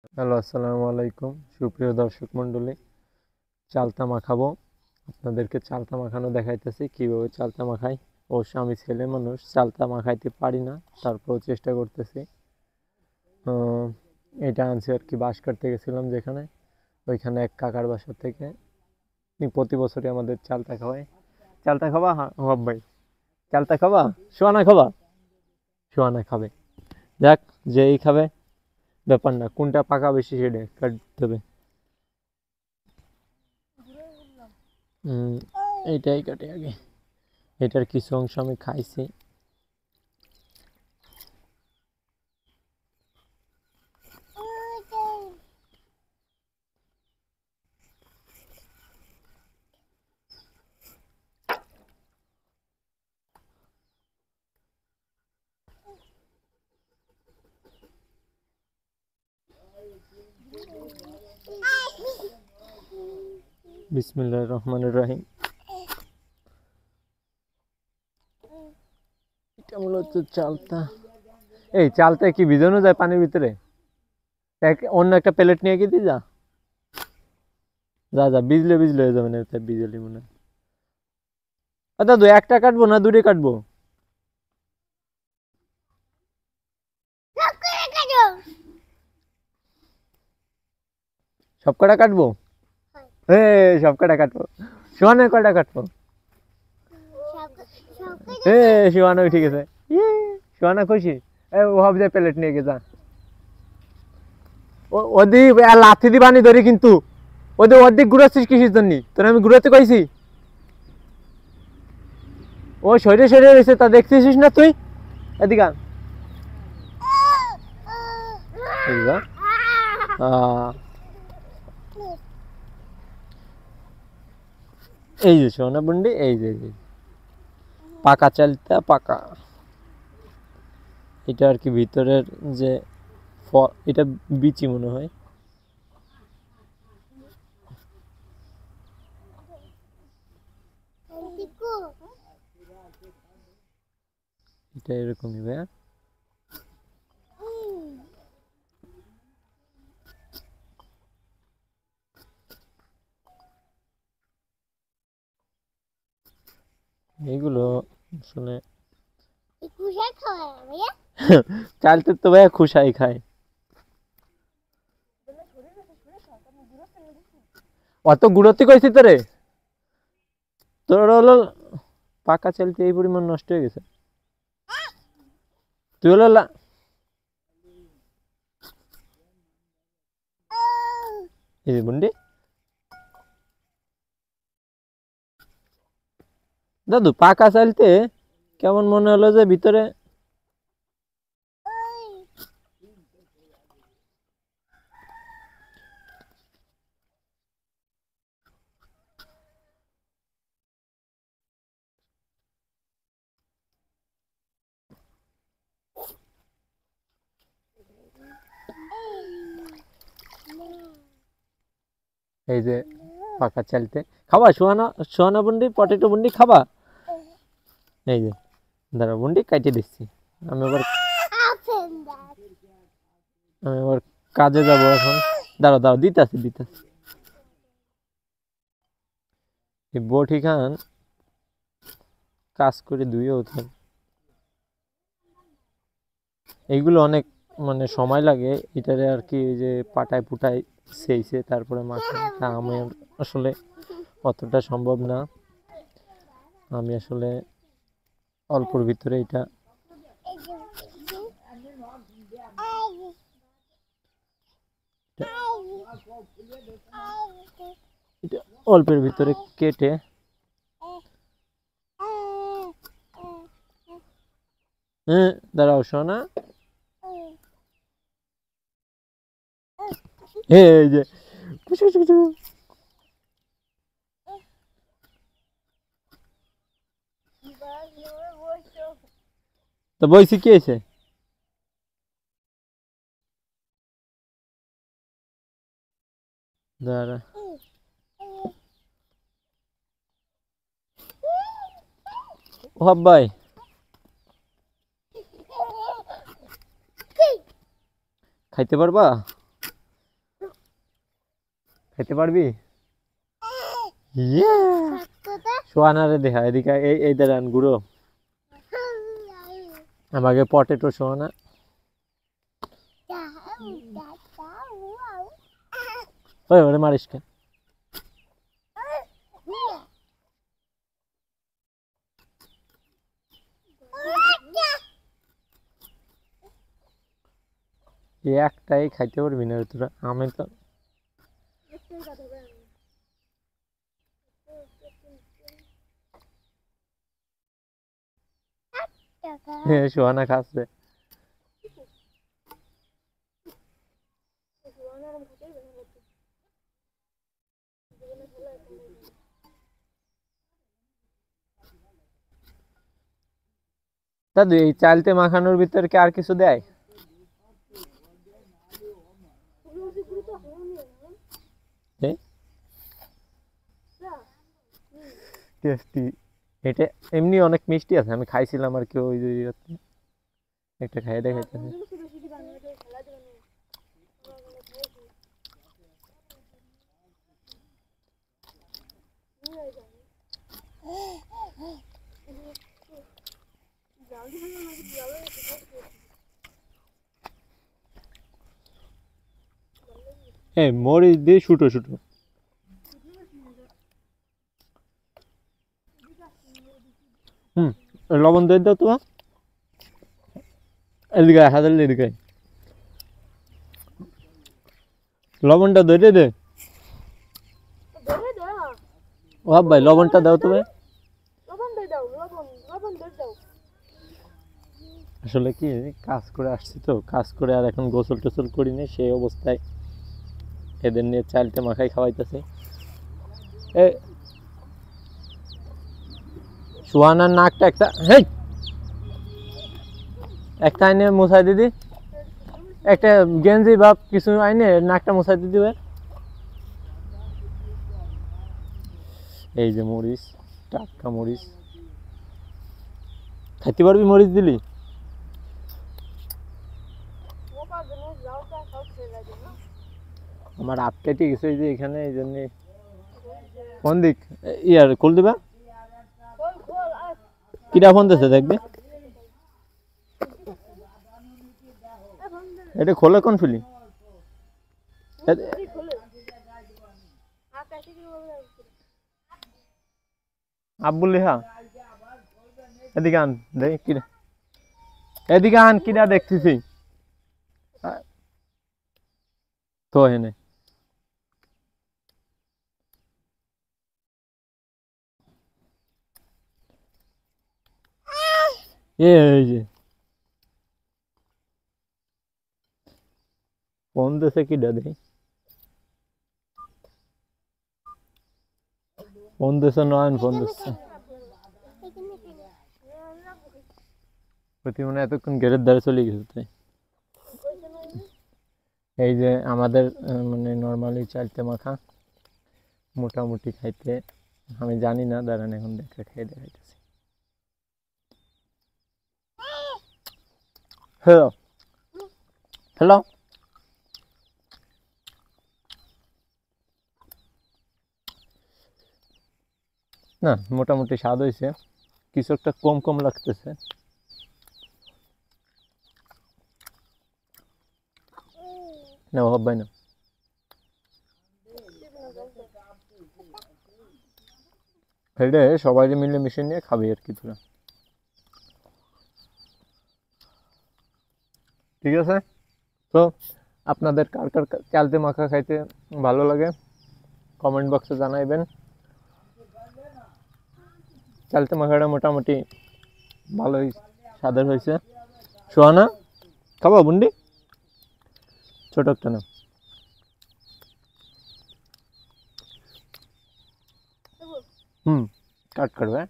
Hello, আসসালামু আলাইকুম সুপ্রিয় দর্শক মণ্ডলী। চালতা মাখাবো, আপনাদেরকে চালতা মাখানো দেখাইতেছি কিভাবে চালতা মাখাই। অবশ্য আমি ছেলে মানুষ, চালতা মাখাইতে পারি না, তারপরেও চেষ্টা করতেছি। এটা আনছি আর কি, বাঁশ কাটতে গেছিলাম যেখানে, ওইখানে এক কাকার বাসা থেকে। প্রতি বছরই আমাদের চালতা খাওয়ায়। চালতা খাবা? হ্যাঁ হব ভাই, চালতা খাবা? সোয়ানা খাবা? সোয়ানা খাবে। যাক, যেই খাবে ব্যাপার না, কোনটা পাকা বেশি সেটা কাটতে হবে। এইটাই কাটে আগে। এটার কিছু অংশ আমি খাইছি। বিসমিল্লাহির রহমানির রহিম। এটা মূলত চালতা। এই চালতা কি ভিজানো যায় পানির ভিতরে? অন্য একটা প্লেট নিয়ে গিয়ে যা যা যা, ভিজলে ভিজলে হয়ে যাবে না, ভিজলি মনে হয়। দাদু একটা কাটবো না দুটো কাটবো? সব কটা কাটবো? সব কটা কাটবো। সোহানের কটা কাটবো? সোহানা ঠিক আছে। সোহানা খুশি। ও ভাবছে প্লেট নিয়ে গিয়ে যা। ওদি লাথি দি বানি ধরি, কিন্তু ওদের অর্ধেক ঘুরাচ্ছিস কিসের জন্য? তোর আমি ঘুরাতে কইছি? ও শরীরে শরীরে রয়েছে, তা দেখতেছিস না তুই? এদিকে এই যে সোনা বন্ডি, এই যে পাকা চালতা পাকা। এটা আর কি ভিতরের যে এটা বিচি মনে হয়। এটা এরকমই ভাইয়া। এইগুলো আসলে চালতে তো ভাইয়া খুশাই খায়। অত গুঁড়োতে কইছি তোরে, তোর হলো পাকা চালতে এই পরিমাণ নষ্ট হয়ে গেছে। তুই হলো এই যে বন্ডি, দাদু পাকা চালতে কেমন মনে হলো যে ভিতরে। এই যে পাকা চালতে খাবা? সোহানা, সোহানা বন্ডি, পটেটো বন্ডি খাবা? এই যে দাঁড়া বন্ডি কাটিয়ে দিচ্ছি। আমি আবার কাজে যাবো এখন। দাঁড়াও দাঁড়াও, দিতেছি দিতেছি। এই বটি খান কাজ করে ধুয়েও থাক। এইগুলো অনেক মানে সময় লাগে এটারে আর কি, ওই যে পাটায় পুটায় সেইছে তারপরে মাখে। আমি আসলে অতটা সম্ভব না। আমি আসলে অল্পর ভিতরে এটা অল্পের ভিতরে কেটে দাঁড়াও শোনা। এই যে তো বইছি কি হয়েছে? দাঁড়া ও ভাই, খাইতে পারবা? খেতে পারবি? ইয়ে সোয়ানারে দেখা এদিকে, এই দাঁড়ান গুঁড়ো আমাকে পটেটো সোয়ানা। ওই ওরে মারিস কেন? একটাই খাইতে পারবি না তোরা? আমি তো সোহানা খাচ্ছে। দাদু এই চালতে মাখানোর ভিতরে কি আর কিছু দেয়? টেস্টি। এটা এমনি অনেক মিষ্টি আছে, আমি খাইছিলাম আর কি ওই যে একটা খাই দেখাইতে। এই মরিচ দিয়ে শুটো শুটো। লবণ দিয়ে দাও তোমার এদিকে, হাতের এদিকে লবণটা ধরে দে। ও ভাই লবণটা দাও তুমি। আসলে কি কাজ করে আসছি তো, কাজ করে আর এখন গোসল টোসল করিনি, সেই অবস্থায় এদের নিয়ে চালটা মাখাই খাওয়াইতেছে। এ সুহানার নাকটা একটা হেই একটা আইনে মুছাই দিদি, একটা গেঞ্জি বা কিছু আইনে নাকটা মুছাই দিবে। এই যে মরিচ, টাটকা মরিচ, খাইতে পারবি মরিচ দিলি? আমার হাত কেটে গেছে এই যে এখানে, এই জন্য। কোন দিক ইয়ার খুল দিবা? কিরা ফোন দিছে দেখবে? এটা খোলে কোন ফিলি? আব্বুল লেহা এদিকে আন দেখ কিরা, এদিকে আন কিরা দেখতেছি তো এনে। এই যে ফোন দিছে কিরা দেখি, ফোন দিছে নয়ন, ফোন দিচ্ছে প্রতি মনে এতক্ষণ গেটের দ্বারে চলে গেছে তাই। এই যে আমাদের মানে নর্মালি চালতে মাখা মোটামুটি খাইতে আমি জানি না, দাঁড়ান এখন দেখে খেয়ে দেখাইতেছি। হ্যালো হ্যালো, না মোটামুটি স্বাদ হয়েছে, কিছু একটা কম কম লাগতেছে। না ভাই না, এটা সবাই মিলে মিশে নিয়ে খাবে আর কি তোরা। ঠিক আছে, তো আপনাদের কার কার চালতে মাখা খাইতে ভালো লাগে কমেন্ট বক্সে জানাইবেন। চালতে মাখাটা মোটামুটি ভালোই স্বাদের হয়েছে। সোহানা খাবো বুন্ডি? ছোট একটা না, কাট করবে।